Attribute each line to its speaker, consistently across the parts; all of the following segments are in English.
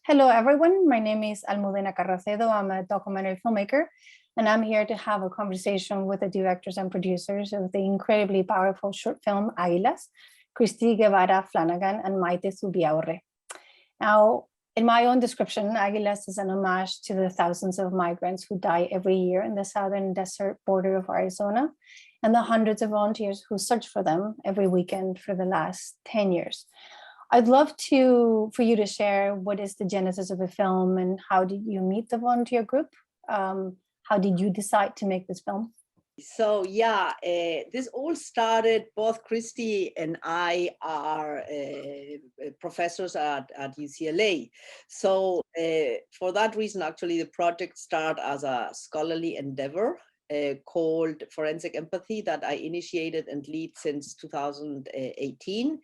Speaker 1: Hello, everyone. My name is Almudena Carracedo. I'm a documentary filmmaker, and I'm here to have a conversation with the directors and producers of the incredibly powerful short film Águilas, Kristy, Guevara-Flanagan, and Maite, Zubiaurre. Now, in my own description, Águilas is an homage to the thousands of migrants who die every year in the southern desert border of Arizona, and the hundreds of volunteers who search for them every weekend for the last 10 years. I'd love for you to share what is the genesis of the film and how did you meet the volunteer group? How did you decide to make this film?
Speaker 2: So this all started, both Kristy and I are professors at UCLA. So for that reason, actually, the project started as a scholarly endeavor called Forensic Empathy that I initiated and lead since 2018.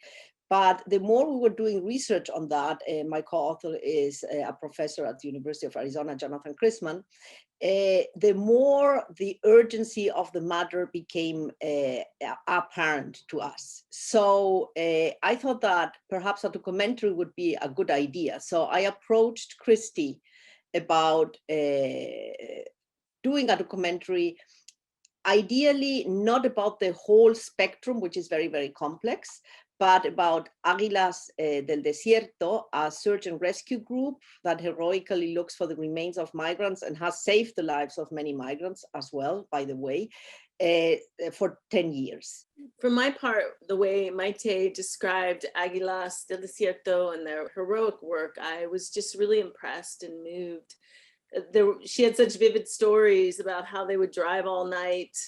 Speaker 2: But the more we were doing research on that, my co-author is a professor at the University of Arizona, Jonathan Chrisman, the more the urgency of the matter became apparent to us. So I thought that perhaps a documentary would be a good idea. So I approached Kristy about doing a documentary, ideally not about the whole spectrum, which is very, very complex, but about Águilas del Desierto, a search and rescue group that heroically looks for the remains of migrants and has saved the lives of many migrants as well, by the way, for 10 years.
Speaker 3: For my part, the way Maite described Águilas del Desierto and their heroic work, I was just really impressed and moved. She had such vivid stories about how they would drive all night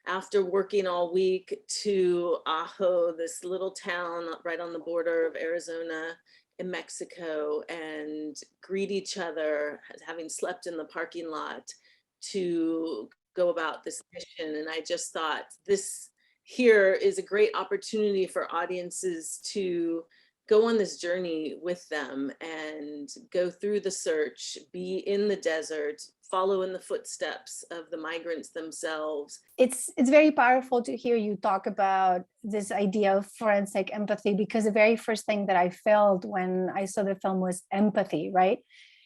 Speaker 3: after working all week to Ajo, this little town right on the border of Arizona and Mexico, and greet each other, having slept in the parking lot, to go about this mission. And I just thought this here is a great opportunity for audiences to go on this journey with them and go through the search, be in the desert, follow in the footsteps of the migrants themselves.
Speaker 1: It's very powerful to hear you talk about this idea of forensic empathy, because the very first thing that I felt when I saw the film was empathy, right?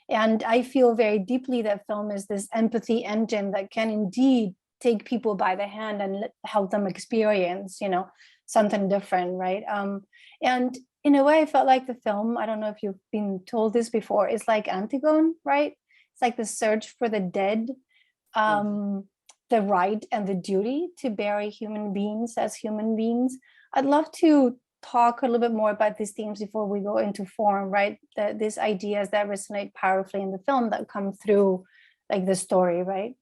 Speaker 1: And I feel very deeply that film is this empathy engine that can indeed take people by the hand and help them experience, something different, right? And in a way, I felt like the film, I don't know if you've been told this before, is like Antigone, right? It's like the search for the dead, the right and the duty to bury human beings as human beings. I'd love to talk a little bit more about these themes before we go into form, right? These ideas that resonate powerfully in the film that come through like the story, right?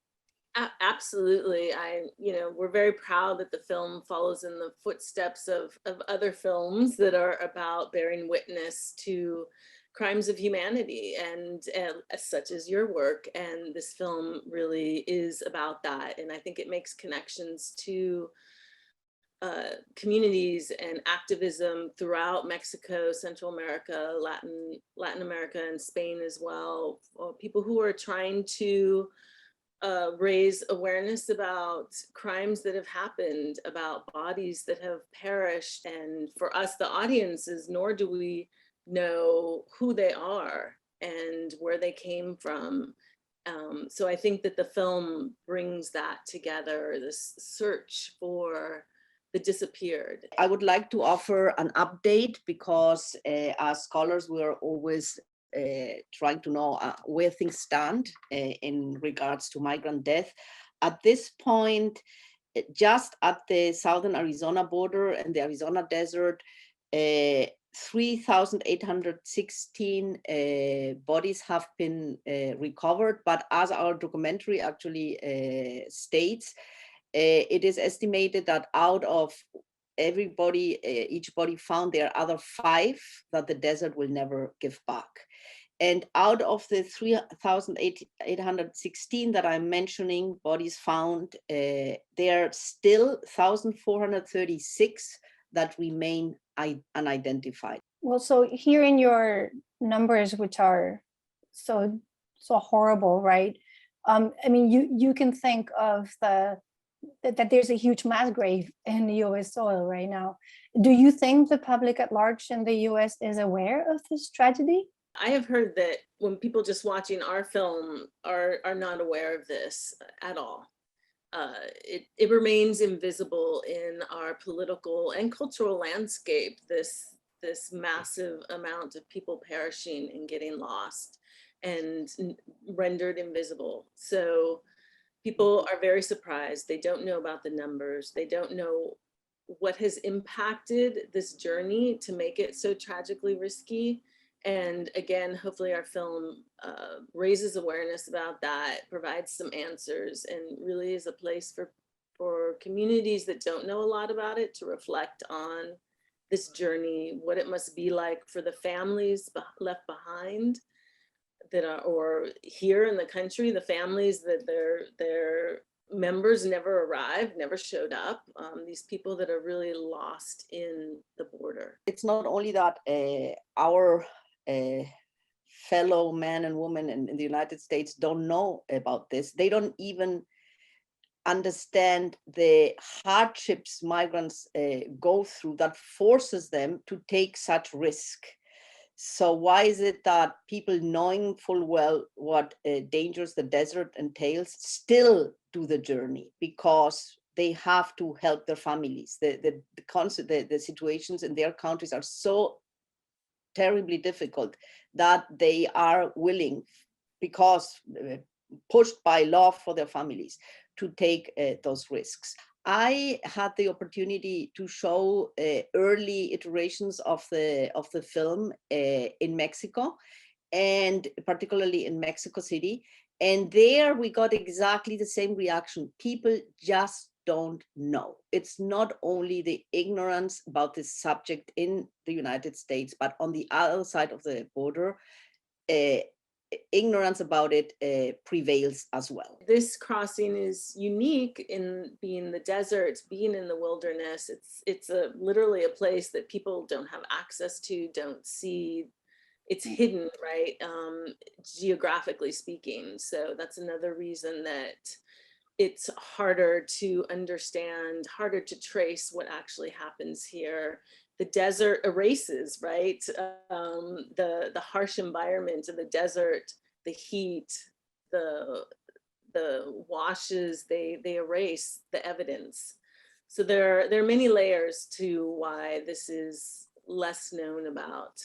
Speaker 3: Absolutely. We're very proud that the film follows in the footsteps of other films that are about bearing witness to crimes of humanity, and such as your work. And this film really is about that. And I think it makes connections to communities and activism throughout Mexico, Central America, Latin America, and Spain as well. People who are trying to raise awareness about crimes that have happened, about bodies that have perished. And for us, the audiences, nor do we know who they are and where they came from. So I think that the film brings that together, this search for the disappeared.
Speaker 2: I would like to offer an update because as scholars, we are always trying to know where things stand in regards to migrant death. At this point, just at the southern Arizona border and the Arizona desert, 3,816 bodies have been recovered. But as our documentary actually states, it is estimated that out of everybody, each body found, there are other 5 that the desert will never give back. And out of the 3,816 that I'm mentioning, bodies found, there are still 1,436 that remain unidentified.
Speaker 1: Well, so hearing your numbers, which are so horrible, right? You can think of that there's a huge mass grave in the US soil right now. Do you think the public at large in the US is aware of this tragedy?
Speaker 3: I have heard that when people just watching our film are not aware of this at all. It remains invisible in our political and cultural landscape, this massive amount of people perishing and getting lost and rendered invisible. So people are very surprised. They don't know about the numbers. They don't know what has impacted this journey to make it so tragically risky. And again, hopefully our film raises awareness about that, provides some answers, and really is a place for communities that don't know a lot about it to reflect on this journey, what it must be like for the families left behind that are, or here in the country, the families that their members never arrived, never showed up, these people that are really lost in the border.
Speaker 2: It's not only that our fellow men and women in the United States don't know about this. They don't even understand the hardships migrants go through that forces them to take such risk. So why is it that people knowing full well what dangers the desert entails still do the journey? Because they have to help their families. The situations in their countries are so terribly difficult that they are willing, because pushed by love for their families, to take those risks. I had the opportunity to show early iterations of the film in Mexico, and particularly in Mexico City. And there we got exactly the same reaction. People just don't know. It's not only the ignorance about this subject in the United States, but on the other side of the border, ignorance about it prevails as well.
Speaker 3: This crossing is unique in being the desert, being in the wilderness. It's literally a place that people don't have access to, don't see. It's hidden, right? Geographically speaking. So that's another reason that it's harder to understand, harder to trace what actually happens here. The desert erases, right? The harsh environment of the desert, the heat, the washes, they erase the evidence. So there are many layers to why this is less known about.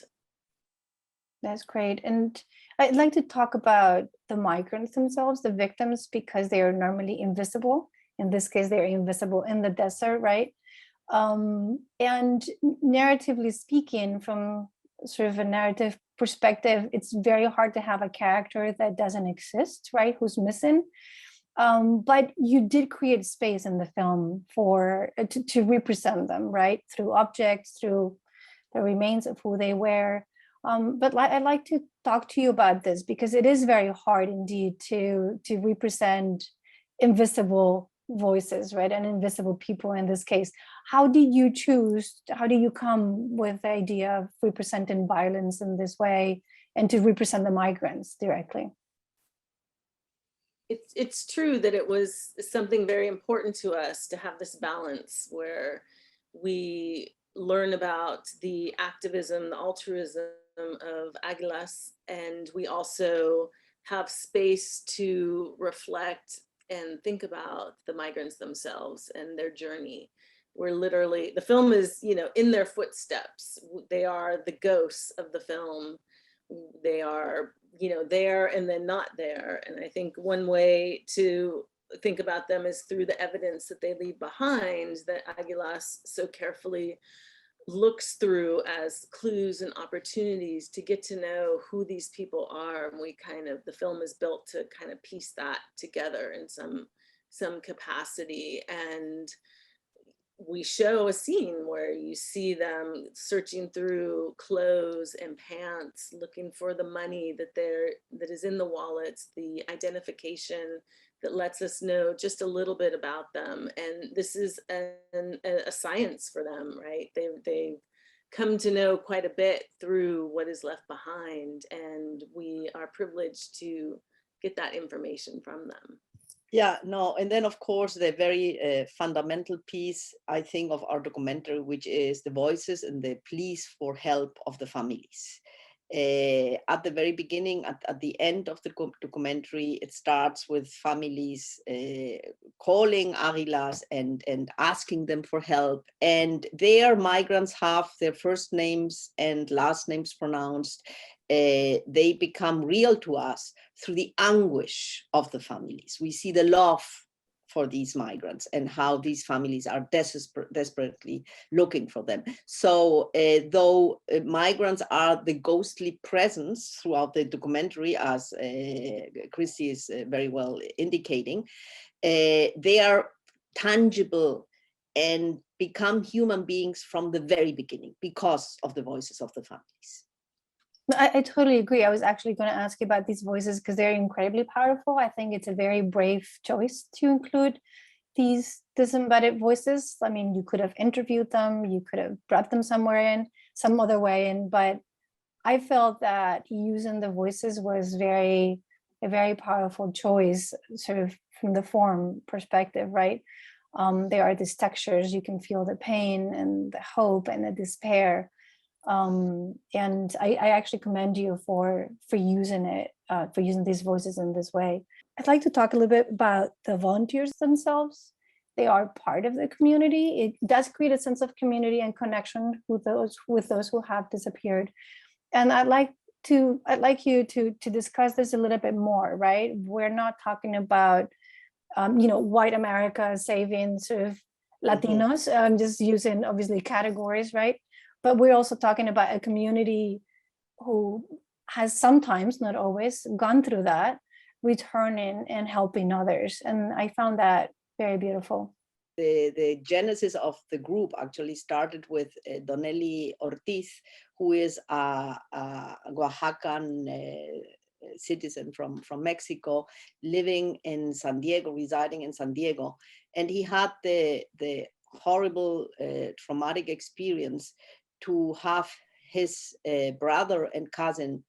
Speaker 1: That's great. And I'd like to talk about the migrants themselves, the victims, because they are normally invisible. In this case, they're invisible in the desert, right? And narratively speaking, from sort of a narrative perspective, it's very hard to have a character that doesn't exist, right? Who's missing. But you did create space in the film for to represent them, right? Through objects, through the remains of who they were. But I'd like to talk to you about this, because it is very hard indeed to represent invisible voices, right? And invisible people in this case. How did you come with the idea of representing violence in this way and to represent the migrants directly?
Speaker 3: It's true that it was something very important to us to have this balance where we learn about the activism, the altruism of Águilas, and we also have space to reflect and think about the migrants themselves and their journey. We're literally, the film is, in their footsteps. They are the ghosts of the film. They are, there and then not there. And I think one way to think about them is through the evidence that they leave behind, that Águilas so carefully looks through as clues and opportunities to get to know who these people are. And the film is built to kind of piece that together in some capacity. And we show a scene where you see them searching through clothes and pants, looking for the money that is in the wallets, the identification that lets us know just a little bit about them. And this is a science for them, right? They've come to know quite a bit through what is left behind, and we are privileged to get that information from them.
Speaker 2: Yeah, no, and then of course the very fundamental piece, I think, of our documentary, which is the voices and the pleas for help of the families. At the very beginning, at the end of the documentary, it starts with families calling Águilas and asking them for help. And their migrants have their first names and last names pronounced. They become real to us through the anguish of the families. We see the love for these migrants and how these families are desperately looking for them. So though migrants are the ghostly presence throughout the documentary, as Kristy is very well indicating, they are tangible and become human beings from the very beginning because of the voices of the families.
Speaker 1: I totally agree. I was actually going to ask you about these voices because they're incredibly powerful. I think it's a very brave choice to include these disembedded voices. I mean, you could have interviewed them, you could have brought them somewhere in, some other way in, but I felt that using the voices was a very powerful choice, sort of from the form perspective, right? There are these textures, you can feel the pain and the hope and the despair. And I actually commend you for using it, for using these voices in this way. I'd like to talk a little bit about the volunteers themselves. They are part of the community. It does create a sense of community and connection with those who have disappeared. And I'd like you to discuss this a little bit more, right? We're not talking about white America saving sort of Latinos, just using obviously categories, right? But we're also talking about a community who has sometimes, not always, gone through that, returning and helping others. And I found that very beautiful.
Speaker 2: The genesis of the group actually started with Donelli Ortiz, who is a Oaxacan citizen from Mexico, living in San Diego, residing in San Diego. And he had the horrible traumatic experience to have his brother and cousin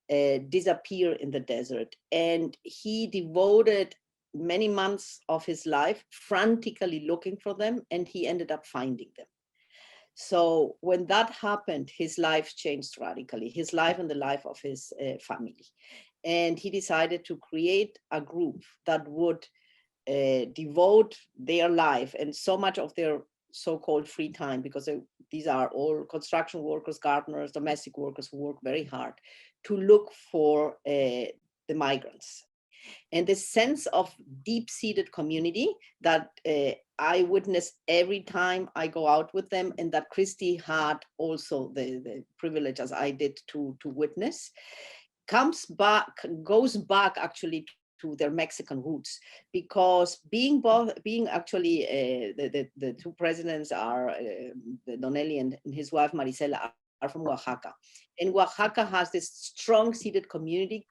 Speaker 2: disappear in the desert. And he devoted many months of his life frantically looking for them, and he ended up finding them. So when that happened, his life changed radically, his life and the life of his family. And he decided to create a group that would devote their life and so much of their so-called free time, because these are all construction workers, gardeners, domestic workers who work very hard to look for the migrants. And the sense of deep-seated community that I witness every time I go out with them, and that Kristy had also the privilege, as I did, to witness, goes back actually to their Mexican roots, because being actually the two presidents are Donelli and his wife Marisela are from Oaxaca. And Oaxaca has this strong-seated community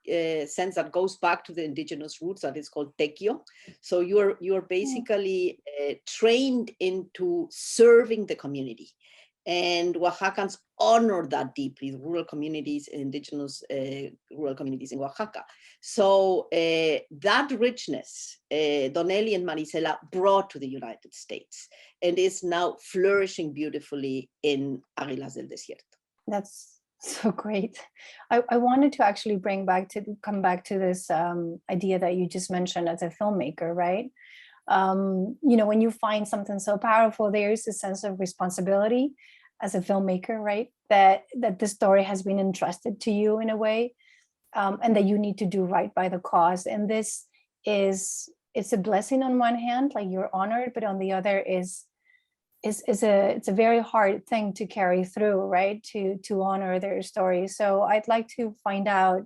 Speaker 2: sense that goes back to the indigenous roots that is called tequio. So you're basically trained into serving the community. And Oaxacans honor that deeply, rural communities, indigenous rural communities in Oaxaca. So that richness, Donelli and Marisela brought to the United States and is now flourishing beautifully in Águilas del Desierto.
Speaker 1: That's so great. I wanted to actually come back to this idea that you just mentioned as a filmmaker, right? When you find something so powerful, there is a sense of responsibility as a filmmaker, right? That the story has been entrusted to you in a way, and that you need to do right by the cause. And this it's a blessing on one hand, like you're honored, but on the other it's a very hard thing to carry through, right? To honor their story. So I'd like to find out,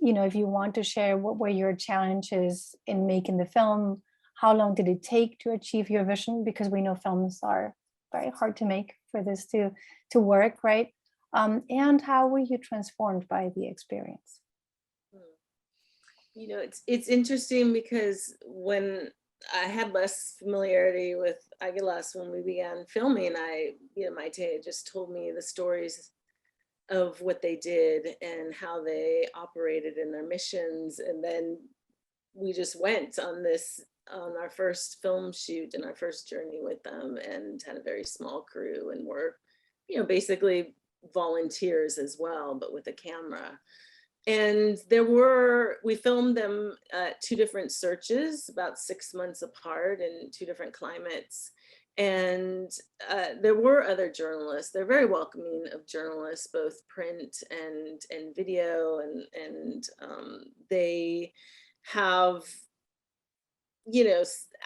Speaker 1: if you want to share what were your challenges in making the film. How long did it take to achieve your vision? Because we know films are very hard to make for this to work, right? And how were you transformed by the experience?
Speaker 3: It's interesting because when I had less familiarity with Águilas when we began filming, Maite just told me the stories of what they did and how they operated in their missions. And then we just went on our first film shoot and our first journey with them, and had a very small crew, and were, basically volunteers as well, but with a camera. And we filmed them at 2 different searches, about 6 months apart in 2 different climates. And there were other journalists. They're very welcoming of journalists, both print and video, and they have, you know,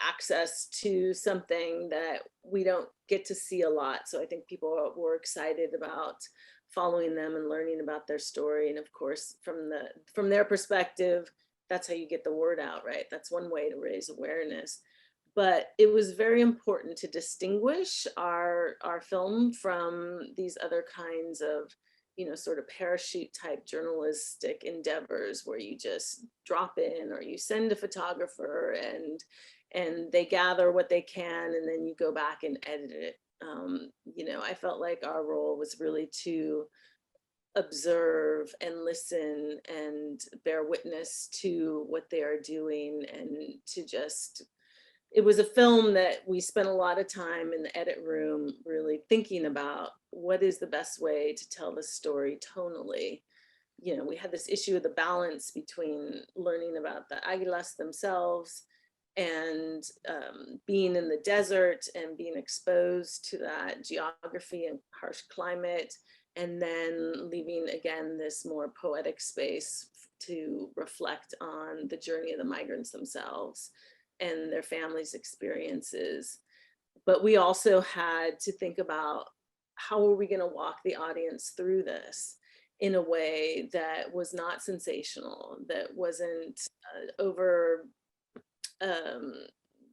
Speaker 3: access to something that we don't get to see a lot. So I think people were excited about following them and learning about their story. And of course, from their perspective, that's how you get the word out, right? That's one way to raise awareness. But it was very important to distinguish our film from these other kinds of, you know, sort of parachute type journalistic endeavors where you just drop in or you send a photographer and they gather what they can and then you go back and edit it. You know, I felt like our role was really to observe and listen and bear witness to what they are doing, and to just, it was a film that we spent a lot of time in the edit room really thinking about what is the best way to tell the story tonally. You know, we had this issue of the balance between learning about the Águilas themselves and being in the desert and being exposed to that geography and harsh climate, and then leaving again this more poetic space to reflect on the journey of the migrants themselves and their families' experiences. But we also had to think about how are we going to walk the audience through this in a way that was not sensational, that wasn't over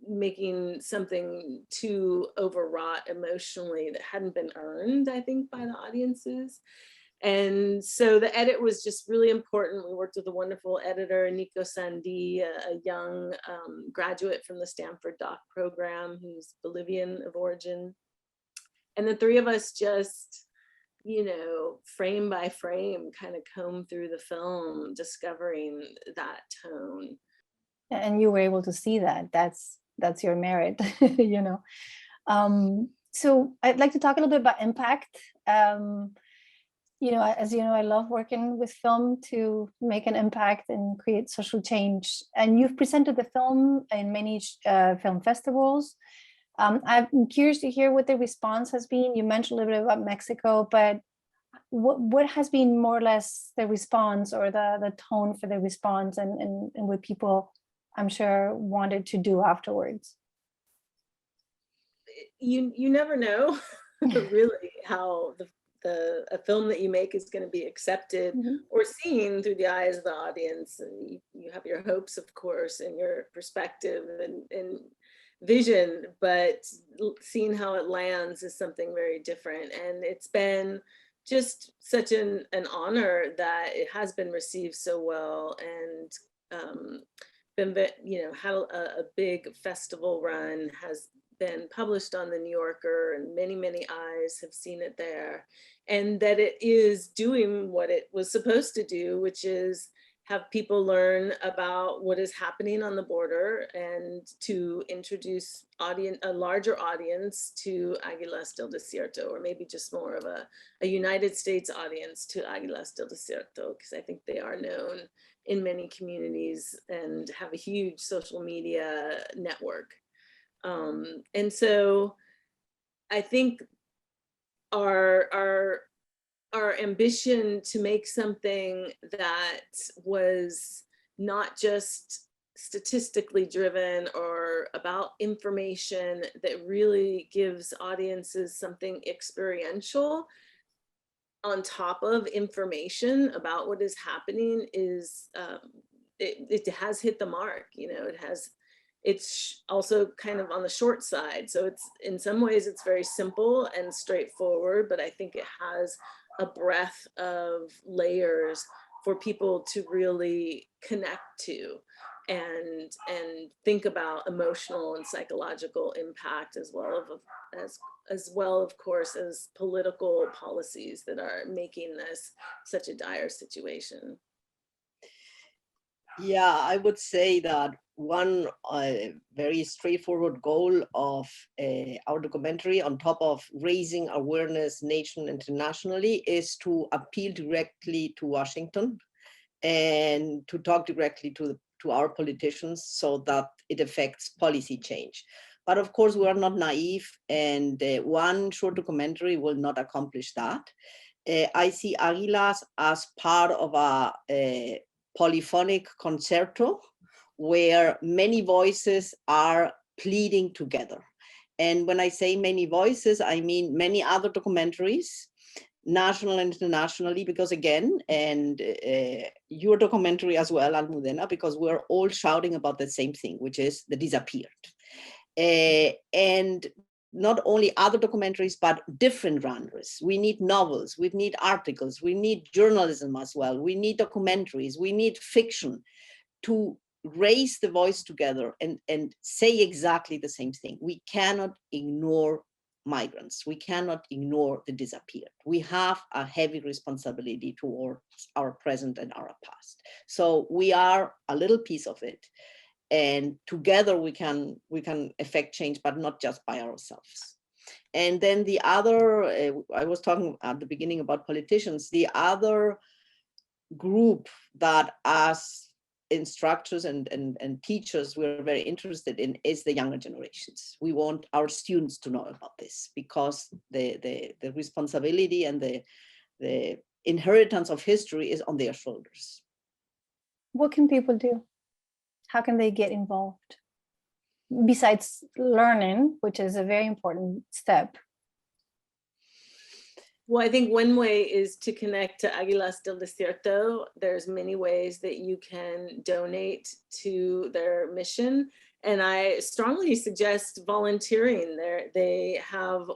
Speaker 3: making something too overwrought emotionally that hadn't been earned, I think, by the audiences. And so the edit was just really important. We worked with a wonderful editor, Nico Sandi, a young graduate from the Stanford Doc program who's Bolivian of origin. And the 3 of us just, you know, frame by frame, kind of comb through the film, discovering that tone.
Speaker 1: And you were able to see that. That's your merit, you know. So I'd like to talk a little bit about impact. You know, as you know, I love working with film to make an impact and create social change. And you've presented the film in many film festivals. I'm curious to hear what the response has been. You mentioned a little bit about Mexico, but what has been more or less the response or the tone for the response and what people, I'm sure, wanted to do afterwards?
Speaker 3: You never know really how a film that you make is going to be accepted or seen through the eyes of the audience. And you have your hopes, of course, and your perspective and vision, but seeing how it lands is something very different. And it's been just such an honor that it has been received so well, and been, you know, had a big festival run, has been published on the New Yorker, and many eyes have seen it there, and that it is doing what it was supposed to do, which is have people learn about what is happening on the border and to introduce a larger audience to Águilas del Desierto, or maybe just more of a United States audience to Águilas del Desierto, because I think they are known in many communities and have a huge social media network. And so I think our ambition to make something that was not just statistically driven or about information, that really gives audiences something experiential on top of information about what is happening is, it has hit the mark. You know, it's also kind of on the short side. So it's, in some ways it's very simple and straightforward, but I think it has a breadth of layers for people to really connect to and think about emotional and psychological impact, as well, of course, as political policies that are making this such a dire situation.
Speaker 2: Yeah, I would say that one very straightforward goal of our documentary, on top of raising awareness nation internationally, is to appeal directly to Washington and to talk directly to our politicians so that it affects policy change. But of course, we are not naive, and one short documentary will not accomplish that. I see Águilas as part of a polyphonic concerto where many voices are pleading together. And when I say many voices, I mean many other documentaries, national and internationally, because again, and your documentary as well, Almudena, because we're all shouting about the same thing, which is the disappeared. And not only other documentaries, but different genres. We need novels, we need articles, we need journalism as well. We need documentaries, we need fiction to raise the voice together and say exactly the same thing. We cannot ignore migrants. We cannot ignore the disappeared. We have a heavy responsibility towards our present and our past. So we are a little piece of it. And together we can affect change, but not just by ourselves. And then the other, I was talking at the beginning about politicians, the other group that as instructors and teachers we're very interested in is the younger generations. We want our students to know about this because the responsibility and the inheritance of history is on their shoulders.
Speaker 1: What can people do? How can they get involved? Besides learning, which is a very important step.
Speaker 3: Well, I think one way is to connect to Águilas del Desierto. There's many ways that you can donate to their mission. And I strongly suggest volunteering there. They have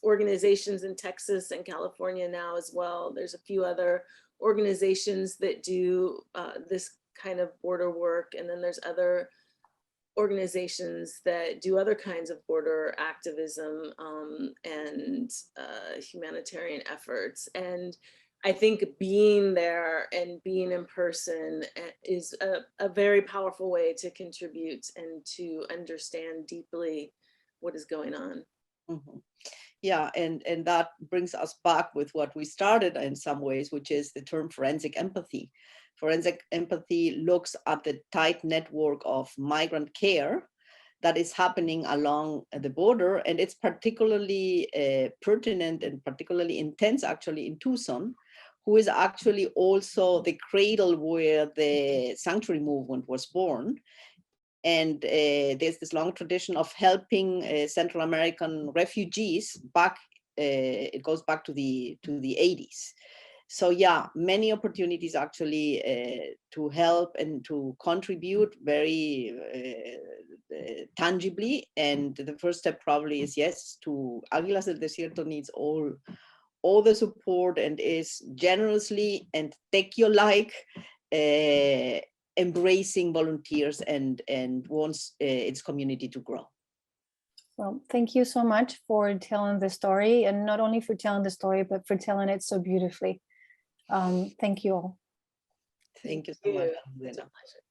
Speaker 3: organizations in Texas and California now as well. There's a few other organizations that do this kind of border work. And then there's other organizations that do other kinds of border activism and humanitarian efforts. And I think being there and being in person is a very powerful way to contribute and to understand deeply what is going on.
Speaker 2: Mm-hmm. Yeah, and that brings us back with what we started in some ways, which is the term forensic empathy. Forensic empathy looks at the tight network of migrant care that is happening along the border, and it's particularly pertinent and particularly intense actually in Tucson, who is actually also the cradle where the sanctuary movement was born. And there's this long tradition of helping Central American refugees back, it goes back to the 80s. So yeah, many opportunities actually to help and to contribute very tangibly. And the first step probably is, yes, to Águilas del Desierto needs all the support and is generously and Tequio-like embracing volunteers and wants its community to grow.
Speaker 1: Well, thank you so much for telling the story, and not only for telling the story, but for telling it so beautifully. Thank you all.
Speaker 2: Thank you so much.
Speaker 3: It's a pleasure.